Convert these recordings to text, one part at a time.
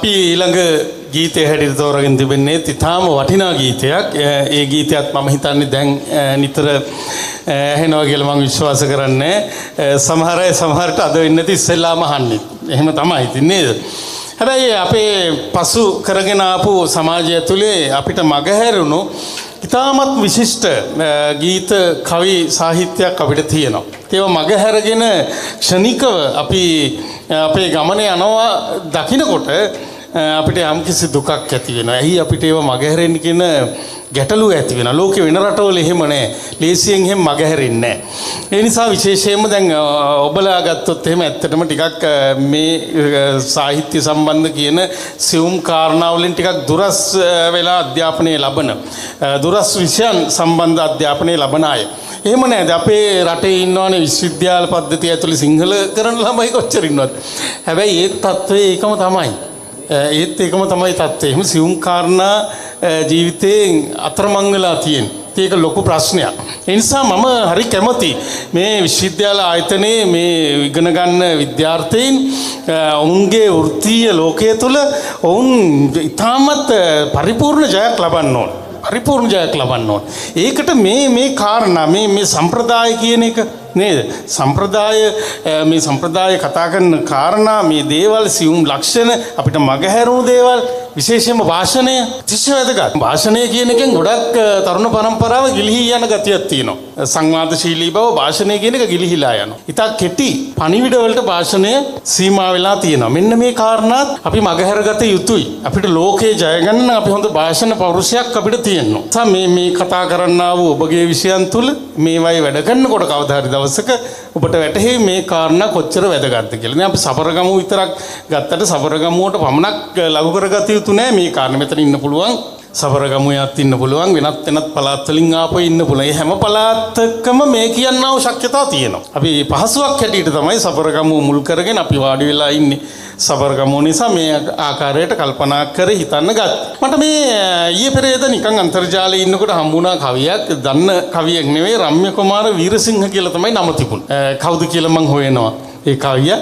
අපි ඊළඟ ගීතය හැටියට තෝරාගෙන තිබෙන්නේ ඉතාම වටිනා ගීතයක්. ඒ ගීතයත් මම හිතන්නේ දැන් නිතර ඇහෙනවා කියලා මම විශ්වාස කරන්නේ. සමහර අය සමහරට අද වෙන්නේ නැති ඉස්සෙල්ලාම අහන්නේ. එහෙම තමයි ඉතින් නේද? හැබැයි අපේ පසු කරගෙන ආපු සමාජය තුළේ අපිට මගහැරුණු ඉතාමත් විශිෂ්ට ගීත කවි සාහිත්‍යයක් අපිට තියෙනවා. ඒවා මගහැරගෙන ක්ෂණිකව අපි අපේ ගමනේ යනවා දකින්නකොට අපිට යම්කිසි දුකක් ඇති වෙනවා. ඇයි අපිට ඒවා මගහැරෙන්න කියන ගැටලුව ඇති වෙනවා. ලෝකේ වෙන රටවල එහෙම නැහැ. ලේසියෙන් එහෙම මගහැරෙන්නේ නැහැ. ඒ නිසා විශේෂයෙන්ම දැන් ඔබලා ගත්තොත් එහෙම ඇත්තටම ටිකක් මේ සාහිත්‍ය සම්බන්ධ කියන සියුම් කාරණා වලින් ටිකක් දුරස් වෙලා අධ්‍යාපනය ලබන දුරස් විෂයන් සම්බන්ධ අධ්‍යාපනය ලබන අය. එහෙම නේද? අපේ රටේ ඉන්නවනේ විශ්වවිද්‍යාල පද්ධතිය ඇතුළේ සිංහල කරන ළමයි කොච්චර ඉන්නවද? හැබැයි ඒ තත්ත්වය ඒකම තමයි. ඒත් ඒකම තමයි තත්ත්වය. එහෙම සියුම් කාරණා ජීවිතයෙන් අතරමං වෙලා තියෙන්නේ. ඒක ලොකු ප්‍රශ්නයක්. ඒ නිසා මම හරි කැමති මේ විශ්වවිද්‍යාල ආයතනයේ මේ ඉගෙන ගන්න විද්‍යාර්ථීන් ඔවුන්ගේ වෘත්තීය ලෝකයේ තුල ඔවුන් ඉතාමත් පරිපූර්ණ ජයක් ලබන්න ඕන. පරිපූර්ණ ජයක් ලබන්න ඕන. ඒකට මේ කාරණා මේ සම්ප්‍රදාය කියන එක නේද? මේ සම්ප්‍රදාය කතා කරන කාරණා මේ දේවල් සියුම් ලක්ෂණ අපිට මගහැරුණු දේවල් විශේෂයෙන්ම භාෂණය අතිශය වැදගත්. භාෂණය කියන එකෙන් ගොඩක් තරුණ පරම්පරාව ගිලිහී යන ගතියක් තියෙනවා. සංවාදශීලී බව භාෂණය කියන එක ගිලිහිලා යනවා. ඉතා කෙටි පණිවිඩ වලට භාෂණය සීමා වෙලා තියෙනවා. මෙන්න මේ කාරණාත් අපි මගහැරගත යුතුයි. අපිට ලෝකේ ජය ගන්න අපි හොඳ භාෂණ පෞරුෂයක් අපිට තියෙනවා. මේ කතා කරන්නා වූ ඔබගේ විෂයන් තුල මේවයි වැඩ කරනකොට කවදා හරි දවසක ඔබට වැටහෙයි මේ කාරණා කොච්චර වැදගත්ද කියලා. දැන් අපි සබරගමු විතරක් ගත්තට සබරගමුවට පමණක් ලඝු කරගත යුතු නෑ මේ කාරණා. මෙතන ඉන්න පුළුවන් සබරගමුවත් ඉන්න පුළුවන් වෙනත් පළාත් වලින් ආපහු ඉන්න පුළුවන්. මේ හැම පළාතකම මේ කියන්නා වූ ශක්‍යතාව තියෙනවා. අපි පහසුවක් හැටියට තමයි සබරගමුව මුල් කරගෙන අපි වාඩි වෙලා ඉන්නේ. සබරගමුව නිසා මේ ආකාරයට කල්පනා කර හිතන්න ගත්තා. මට මේ ඊයේ පෙරේද නිකන් අන්තර්ජාලයේ ඉන්නකොට හම්බුණා කවියක්. දන්න කවියෙක් නෙවෙයි රම්‍ය කුමාර වීරසිංහ කියලා තමයි නම තිබුණේ. කවුද කියලා මං හොයනවා. ඒ කවිය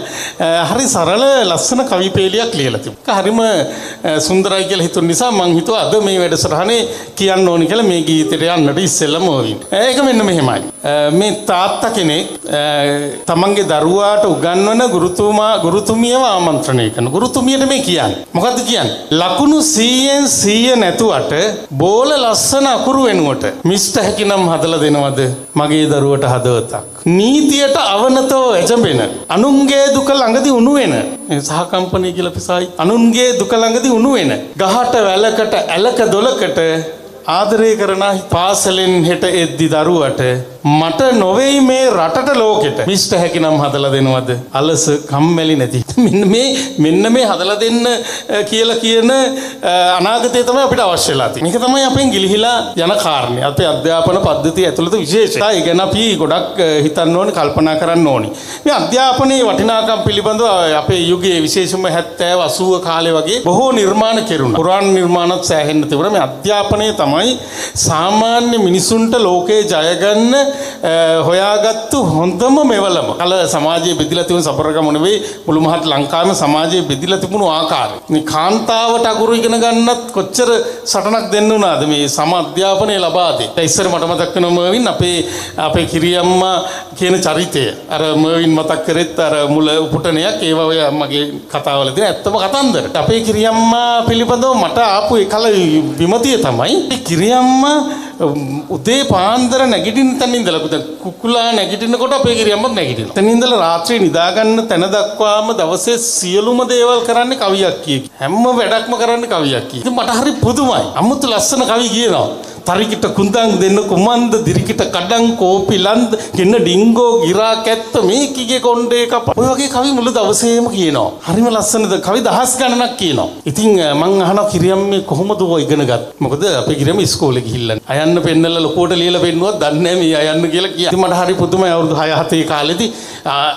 හරි සරල ලස්සන කවි පේලියක් ලියලා තිබුණා. හරිම සුන්දරයි කියලා හිතුන නිසා මං හිතුවා අද මේ වැඩසටහනේ කියන්න ඕනි කියලා මේ ගීතෙට යන්නට ඉස්සෙල්ලම ඕවින්. ඒක මෙන්න මෙහෙමයි. මේ තාත්තා කෙනෙක් තමන්ගේ දරුවාට උගන්වන ගුරුතුමියව ආමන්ත්‍රණය කරන. ගුරුතුමියට මේ කියන්නේ. මොකද්ද කියන්නේ? ලකුණු 100න් 100 නැතුවට බෝල ලස්සන අකුරු වෙනුවට මිස්ටර් හැකිනම් හදලා දෙනවද මගේ දරුවට හදවතක්? නීතියට අවනතව ඇජඹෙන අනුන්ගේ දුක ළඟදී උණු වෙන සහකම්පනය කියලා පිසායි අනුන්ගේ දුක ළඟදී උණු වෙන ගහට වැලකට ඇලක දොලකට ආදරය කරන පාසලෙන් හෙට එද්දි දරුවට මට නොවේයි මේ රටට ලෝකෙට මිස්ටර් හැකිනම් හදලා දෙනවද අලස කම්මැලි නැති මෙන්න මේ හදලා දෙන්න කියලා කියන අනාගතය තමයි අපිට අවශ්‍ය වෙලා තියෙන්නේ. මේක තමයි අපෙන් ගිලිහිලා යන කාරණේ. අපේ අධ්‍යාපන පද්ධතිය ඇතුළත විශේෂයි. ඒ ගැන අපි ගොඩක් හිතන්න ඕනේ, කල්පනා කරන්න ඕනේ. මේ අධ්‍යාපනයේ වටිනාකම් පිළිබඳව අපේ යුගයේ විශේෂම 70 80 කාලේ වගේ බොහෝ නිර්මාණ කෙරුණා. පුරාණ නිර්මාණත් සෑහෙන්න තිබුණා. මේ අධ්‍යාපනයේ තමයි සාමාන්‍ය මිනිසුන්ට ලෝකේ ජය ගන්න හොයාගත්තු හොඳම මෙවලම. කල සමාජයේ බෙදිලා තිබුණු සබරගම නෙවෙයි මුළු මහත් ලංකාවේම සමාජයේ බෙදිලා තිබුණු ආකාරය. මේ කාන්තාවට අකුරු ඉගෙන ගන්නත් කොච්චර සටනක් දෙන්න උනාද මේ සම අධ්‍යාපනය ලබා දෙන්න. ඉස්සර මට මතක් වෙනවා මර්වින් අපේ කිරියම්මා කියන චරිතය. අර මර්වින් මතක් කරෙත් අර මුල උපුටනයක් ඒව ඔය මගේ කතාවල තියෙන ඇත්තම කතන්දර. අපේ කිරියම්මා පිළිබඳව මට ආපු එකල විමතිය තමයි කිරියම්මා උදේ පාන්දර නැගිටින්න තැන ඉඳලා කුකුලා නැගිටිනකොට අපේ කිරියම්මත් නැගිටිනවා. එතන ඉඳලා රාත්‍රියේ නිදා ගන්න තැන දක්වාම දවසේ සියලුම දේවල් කරන්නේ කවියක් කිය. හැම වැඩක්ම කරන්නේ කවියක් කිය. ඉතින් මට හරි පුදුමයි. අමුතු ලස්සන කවි කියනවා. තරිකිට කුඳන් දෙන්න කුමන්ද දිරිකිට කඩන් කෝපි ලන්ද කින්න ඩිංගෝ ගිරා කැත්ත මේකිගේ කොණ්ඩේ කප. ඔය වගේ කවි මුළු දවසේම කියනවා. හරිම ලස්සනද කවි දහස් ගණනක් කියනවා. ඉතින් මං අහනවා කිරියම්මේ කොහොමද ඔය ඉගෙන ගත්තේ? මොකද අපේ කිරියම්ම ඉස්කෝලේ ගිහිල්ලා අයන්න පෙන්නලා ලොකුවට ලියලා පෙන්නුවත් දන්නේ නැහැ මේ අයන්න කියලා කියනවා. ඉතින් මට හරි පුදුමයි අවුරුදු 6 7 කාලෙදී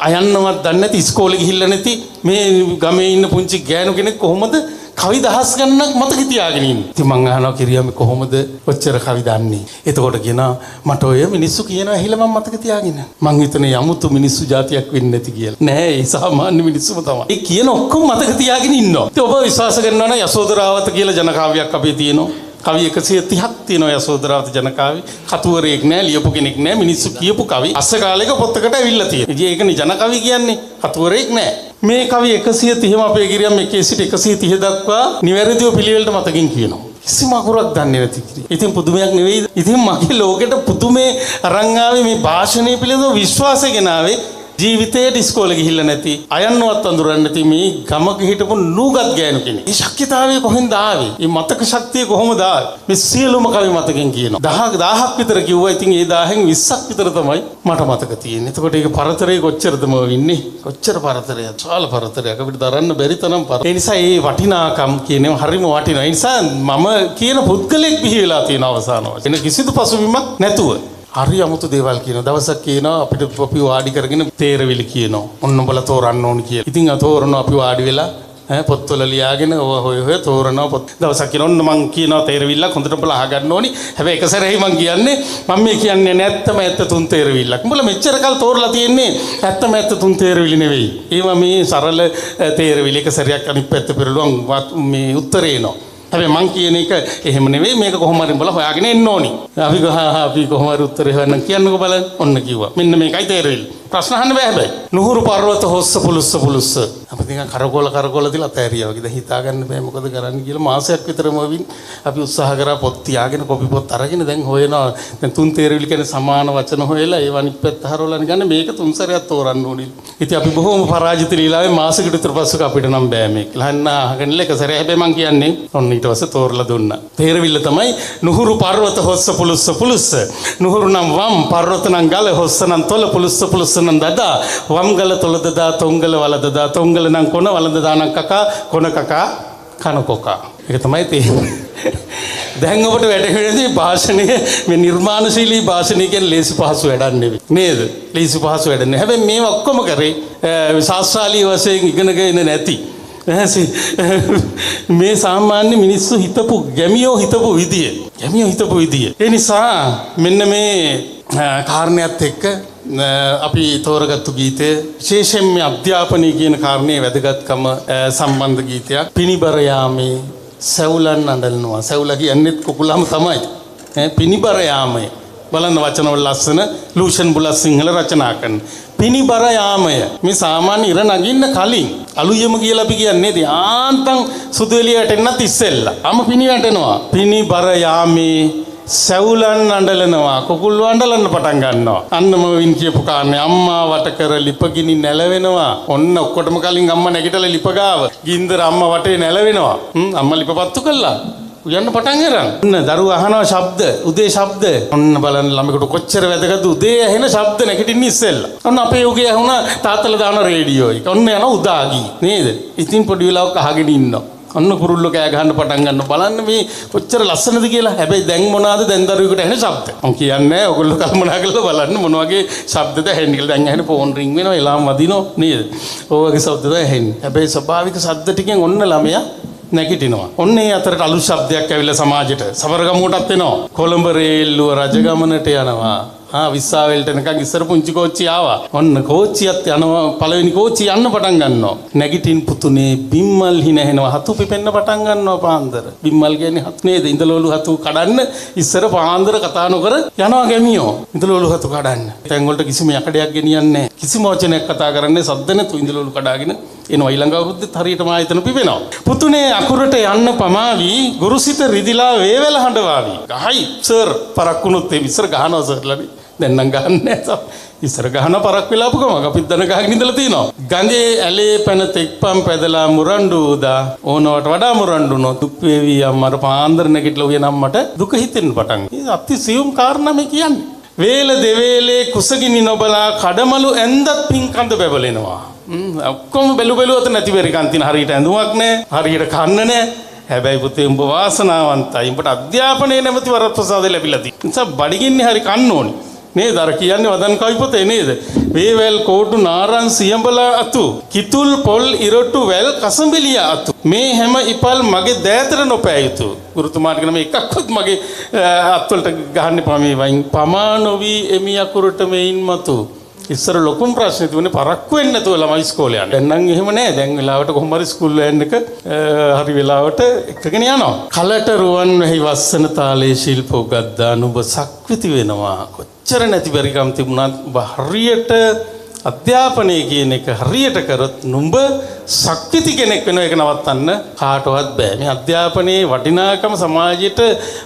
අයන්නවත් දන්නේ නැති ඉස්කෝලේ ගිහිල්ලා නැති මේ ගමේ ඉන්න පුංචි ගෑනු කෙනෙක් කොහොමද කවි දහස් ගණනක් මතක තියාගෙන ඉන්නේ. ඉතින් මං අහනවා කිරියා මේ කොහොමද ඔච්චර කවි දන්නේ? එතකොට කියනවා මට ඔය මිනිස්සු කියනවා ඇහිලා මම මතක තියාගෙන. මං හිතන්නේ යමුතු මිනිස්සු జాතියක් වෙන්නේ නැති කියලා. නෑ ඒ සාමාන්‍ය මිනිස්සුම තමයි. ඒ කියන ඔක්කොම මතක තියාගෙන ඉන්නවා. ඉතින් ඔබ විශ්වාස කරනවා නම් යසෝදරාවත කියලා ජනකාව්‍යයක් අපේ තියෙනවා. කවි 130ක් තියෙනවා යසෝදරාවත ජනකාව්‍ය. කතුවරයෙක් නෑ, ලියපු කෙනෙක් නෑ, මිනිස්සු කියපු කවි. අස්ස කාලෙක පොතකට ඇවිල්ලා තියෙනවා. ඉතින් ඒකනේ ජනකවි කියන්නේ. කතුවරයෙක් නෑ. මේ කවි 130ම අපේ ගිරියම් 1 සිට 130 දක්වා නිවැරදිව පිළිවෙලට මතකින් කියනවා. කිසිම අකුරක් දන්නේ නැති කිරි. ඉතින් පුදුමයක් නෙවෙයි. ඉතින් මගේ ලෝකෙට පුදුමේ අරන් ආවේ මේ භාෂණය පිළිබඳව විශ්වාසය ගෙනාවේ. ජීවිතේට ඉස්කෝලේ ගිහිල්ලා නැති අයන්නවත් අඳුරන්නේ නැති මේ ගමක හිටපු නූගත් ගෑනු කෙනෙක්. මේ ශක්තිතාවය කොහෙන්ද ආවේ? මේ මතක ශක්තිය කොහොමද ආවේ? මේ සියලුම කවි මතකෙන් කියනවා. 1000ක් විතර කිව්වා. ඉතින් ඒ 1000න් 20ක් විතර තමයි මට මතක තියෙන්නේ. එතකොට ඒක පරතරේ කොච්චරද මම ඉන්නේ? කොච්චර පරතරයක්? සාල පරතරයක් අපිට දරන්න බැරි තරම් පරතරයක්. ඒ නිසා මේ වටිනාකම් කියනේම හරිම වටිනවා. ඒ නිසා මම කියන පුද්ගලෙක් බිහි වෙලා තියෙන අවසාන වශයෙන් කිසිදු පසුබිමක් නැතුව හරි අමුතු දේවල් කියනවා. දවසක් කියනවා අපිට අපි වාඩි කරගෙන තේරවිලි කියනවා. ඔන්න උඹලා තෝරන්න ඕන කියලා. ඉතින් තෝරනවා අපි වාඩි වෙලා පොත්වල ලියාගෙන හොය තෝරනවා පොත්. දවසක් කියනවා ඔන්න මං කියනවා තේරවිල්ලක් හොඳට උඹලා අහගන්න ඕනි. හැබැයි එක සැරේ මං කියන්නේ මම මේ කියන්නේ නැත්තම ඇත්ත තුන් තේරවිල්ලක්. උඹලා මෙච්චර කල් තෝරලා තියෙන්නේ ඇත්තම ඇත්ත තුන් තේරවිලි නෙවෙයි. ඒවා මේ සරල තේරවිලි එක සැරයක් අනිත් පැත්ත පෙරළුවන් මේ උත්තරේ එනවා. හැබැයි මං කියන එක එහෙම නෙවෙයි මේක කොහොම හරි උඹලා හොයාගෙන එන්න ඕනි. අපි කොහොම හරි උත්තරේ හොයන්න කියන්නකෝ බලන්න. ඔන්න කිව්වා. මෙන්න මේකයි තේරෙන්නේ. ප්‍රශ්න අහන්න බෑ හැබැයි. නුහුරු පර්වත හොස්ස පුලුස්ස. අපි නිකන් කරකෝල දිලා තෑරියා වගේ. දැන් හිතා ගන්න බෑ මොකද කරන්න කියලා මාසයක් විතරම අපි උත්සාහ කරා පොත් තියාගෙන කොපි පොත් අරගෙන දැන් හොයනවා. දැන් තුන් තේරවිලි කියන්නේ සමාන වචන හොයලා ඒ අනිත් පැත්ත හරවලා ගන්න මේක තුන් සැරයක් තෝරන්න ඕනි. ඉතින් අපි බොහොම පරාජිත ලීලාවේ මාසෙකට විතර පස්සෙක අපිට නම් බෑ මේක. ලහන්න අහගෙන එක සැරේ හැබැයි මං කියන්නේ ඔන්න ඊට පස්සේ තෝරලා දුන්නා. තේරවිල්ල තමයි නුහුරු පර්වත හොස්ස පුලුස්ස. නුහුරු නම් වම් පර්වත නම් ගල හොස්ස නම් තොල පුලුස්ස නම් දදා වම් ගල තොල දදා තොංගල වල දදා තොංගල නම් කොන වල දදා නම් කකා කොන කකා කන කොකා. ඒක තමයි තියෙන්නේ. දැන් ඔබට වැටහෙන්නේ භාෂණයේ මේ නිර්මාණශීලී භාෂණය කියන්නේ ලේසි පහසු වැඩක් නෙවෙයි. නේද? ලේසි පහසු වැඩක් නෙවෙයි. හැබැයි මේව ඔක්කොම කරේ ශාස්ත්‍රාලී වශයෙන් ඉගෙනගෙන නැති. මේ සාමාන්‍ය මිනිස්සු හිතපු ගැමියෝ හිතපු විදිය. ඒ නිසා මෙන්න මේ කාරණයක් එක්ක අපි තෝරගත්තු ගීතය විශේෂයෙන් මේ අධ්‍යාපනය කියන කාරණේ වැදගත්කම සම්බන්ධ ගීතයක්. පිනිබර යාමේ සැවුලන් අඬනවා. සැවුලා කියන්නේත් කුකුලම තමයි. පිනිබර යාමේ බලන්න වචනවල ලස්සන ලූෂන් බුලත් සිංහල රචනා කරන පිනිබර යාමය. මේ සාමාන්‍ය ඉර නගින්න කලින් අලුයම කියලා අපි කියන්නේ යාන්තම් සුදු එළියට එන්නත් ඉස්සෙල්ලා. පිනි වැටෙනවා. පිනිබර යාමේ සැවුලන් අඬලනවා. කුකුල් අඬලන්න පටන් ගන්නවා. අන්නම වින් කියපු කාරණේ අම්මා වට කර ලිපගිනි නැලවෙනවා. ඔන්න ඔක්කොටම කලින් අම්මා නැගිටලා ලිප ගාව. ගින්දර අම්මා වටේ නැලවෙනවා. අම්මා ලිපපත්තු කළා. උයන්න පටන් ගන්න. ඔන්න දරුවා අහනවා ශබ්ද, උදේ ශබ්ද. ඔන්න බලන්න ළමයිකට කොච්චර වැදගත්ද උදේ ඇහෙන ශබ්ද නැගිටින්න ඉස්සෙල්ලා. ඔන්න අපේ උගේ ඇහුණා තාත්තලා දාන රේඩියෝ එක. ඔන්න යන උදාගී නේද? ඉතින් පොඩි වෙලාවක අහගෙන ඉන්නවා. ඔන්න කුරුල්ලෝ කෑ ගහන්න පටන් ගන්නවා. බලන්න මේ කොච්චර ලස්සනද කියලා. හැබැයි දැන් මොනවාද දැන් දරුවෙකුට ඇහෙන ශබ්ද? මම කියන්නේ ඔයගොල්ලෝ කල්පනා කරලා බලන්න මොන වගේ ශබ්දද ඇහෙන්නේ කියලා. දැන් ඇහෙන ෆෝන් රින් වෙනවා, එලාම් වදිනවා නේද? ඔය වගේ ශබ්දද ඇහෙන්නේ. හැබැයි ස්වභාවික ශබ්ද ටිකෙන් ඔන්න ළමයා නැගිටිනවා. ඔන්න ඒ අතරට අලුත් ශබ්දයක් ඇවිල්ලා සමාජයට සබරගමුවටත් එනවා. කොළඹ රේල්ලුව රජගමනට යනවා. විස්සාවෙල්ට එනකන් ඉස්සර පුංචි කෝච්චිය ආවා. ඔන්න කෝච්චියත් යනවා. පළවෙනි කෝච්චිය යන්න පටන් ගන්නවා. නැගිටින් පුතුනේ බිම්මල් හිනහෙනවා. හතු පිපෙන්න පටන් ගන්නවා පාන්දර. බිම්මල් කියන්නේ හතු නේද? ඉඳලෝලු හතු කඩන්න ඉස්සර පාන්දර කතා නොකර යනවා ගැමියෝ. ඉඳලෝලු හතු කඩන්න. තැන් වලට කිසිම යකඩයක් ගෙනියන්නේ නැහැ. කිසිම වචනයක් කතා කරන්නේ සද්ද නැතු ඉඳලෝලු කඩාගෙන එනවා. ඊළඟ අවුරුද්දේ හරියටම ආයතන පිපෙනවා. පුතුනේ අකුරට යන්න පමාවි ගුරුසිත රිදිලා වේවැල හඬවාවි. ගහයි සර් පරක්කුණුත් ඒ ඉස්සර ගහනවා සර්ලානේ. දැන් නම් ගහන්නේ නැහැ. ඉස්සර ගහන පරක් වෙලාපු ගමන් අපිත් දන ගහගෙන ඉඳලා තිනවා. ගඟේ ඇලේ පැන තෙක්පම් පැදලා මුරණ්ඩු උදා ඕනවට වඩා මුරණ්ඩු නෝ දුක් වේවි අම්මර පාන්දර නැගිටලා උයන අම්මට දුක හිතෙන්න පටන්. මේ අති සියුම් කාරණා මේ කියන්නේ. වේල දෙවේලේ කුසගිනි නොබලා කඩමලු ඇඳත් පින්කඳ බැබලෙනවා. ඔක්කොම බැලුවත නැති වෙරි කන්තින හරියට ඇඳුමක් නැහැ. හරියට කන්න නැහැ. හැබැයි පුතේ උඹ වාසනාවන්තයි. උඹට අධ්‍යාපනයේ නැමැති වරප්‍රසාද ලැබිලා තියෙනවා. නිසා බඩගින්නේ හරි කන්න ඕනි. නේද? අර කියන්නේ වදන් කවි පොතේ නේද? වේවැල් කෝටු නාරන් සියඹලා අතු කිතුල් පොල් ඉරොට්ටු වැල් කසඹිලිය අතු මේ හැම ඉපල් මගේ දෑතට නොපෑ යුතු. ගුරුතුමාට කියන මේ එකක්වත් මගේ අත්වලට ගහන්න එපා මේ වයින් පමා නොවි එමි අකුරට මෙයින් මතු. ඉස්සර ලොකුම ප්‍රශ්නේ තිබුණේ පරක්කු වෙන්නේ නැතුව ළමයි ඉස්කෝලේ යන්න. දැන් නම් එහෙම නෑ. දැන් වෙලාවට කොහොම හරි ස්කූල් වෑන් එක හරි වෙලාවට එකගෙන යනවා. කලට රුවන් වෙහි වස්සන තාලේ ශිල්ප උගත්දා නුඹ සක්විති වෙනවා. කොච්චර නැති බැරිකම් තිබුණත් ඔබ හරියට අධ්‍යාපනය කියන එක හරියට කරොත් නුඹ ශක්තිති කෙනෙක් වෙන එක නවත්තන්න කාටවත් බෑ. මේ අධ්‍යාපනයේ වටිනාකම සමාජයට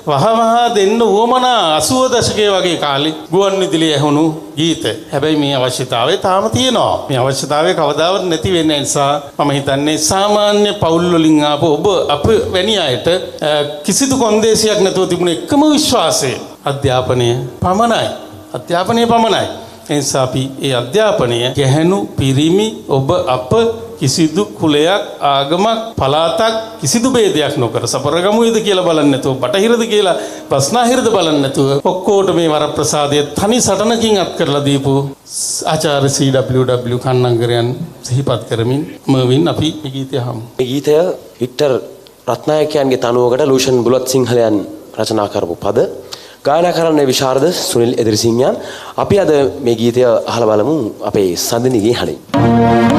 වහවහ දෙන්න උවමනා 80 දශකයේ වගේ කාලේ ගුවන් විදුලියේ ඇහුණු ගීත. හැබැයි මේ අවශ්‍යතාවය තාම තියෙනවා. මේ අවශ්‍යතාවය කවදාවත් නැති වෙන්නේ නිසා මම හිතන්නේ සාමාන්‍ය පවුල් වලින් ආපු ඔබ අප වැනි අයට කිසිදු කොන්දේසියක් නැතුව තිබුණ එකම විශ්වාසය අධ්‍යාපනය පමණයි. අධ්‍යාපනය පමණයි. එනිසා අපි ඒ අධ්‍යාපනය ගැහැණු පිරිමි ඔබ අප කිසිදු කුලයක් ආගමක් පළාතක් කිසිදු ભેදයක් නොකර සපරගමුවේද කියලා බලන්නේ නැතුව බටහිරද කියලා බස්නාහිරද බලන්නේ නැතුව ඔක්කොට මේ වරප්‍රසාදයේ තනි සටනකින් අත් කරලා දීපු ආචාර්ය CWW කන්නංගරයන් සිහිපත් කරමින් මර්වින් අපි මේ ගීතය අහමු. මේ ගීතය වික්ටර් රත්නායකයන්ගේ තනුවකට ලූෂන් බුලත් සිංහලයන් රචනා කරපු පද ගායනා කරන්නේ විශාරද සුනිල් එදිරිසිංහයන්. අපි අද මේ ගීතය අහලා බලමු අපේ සඳනිගේ හඬින්.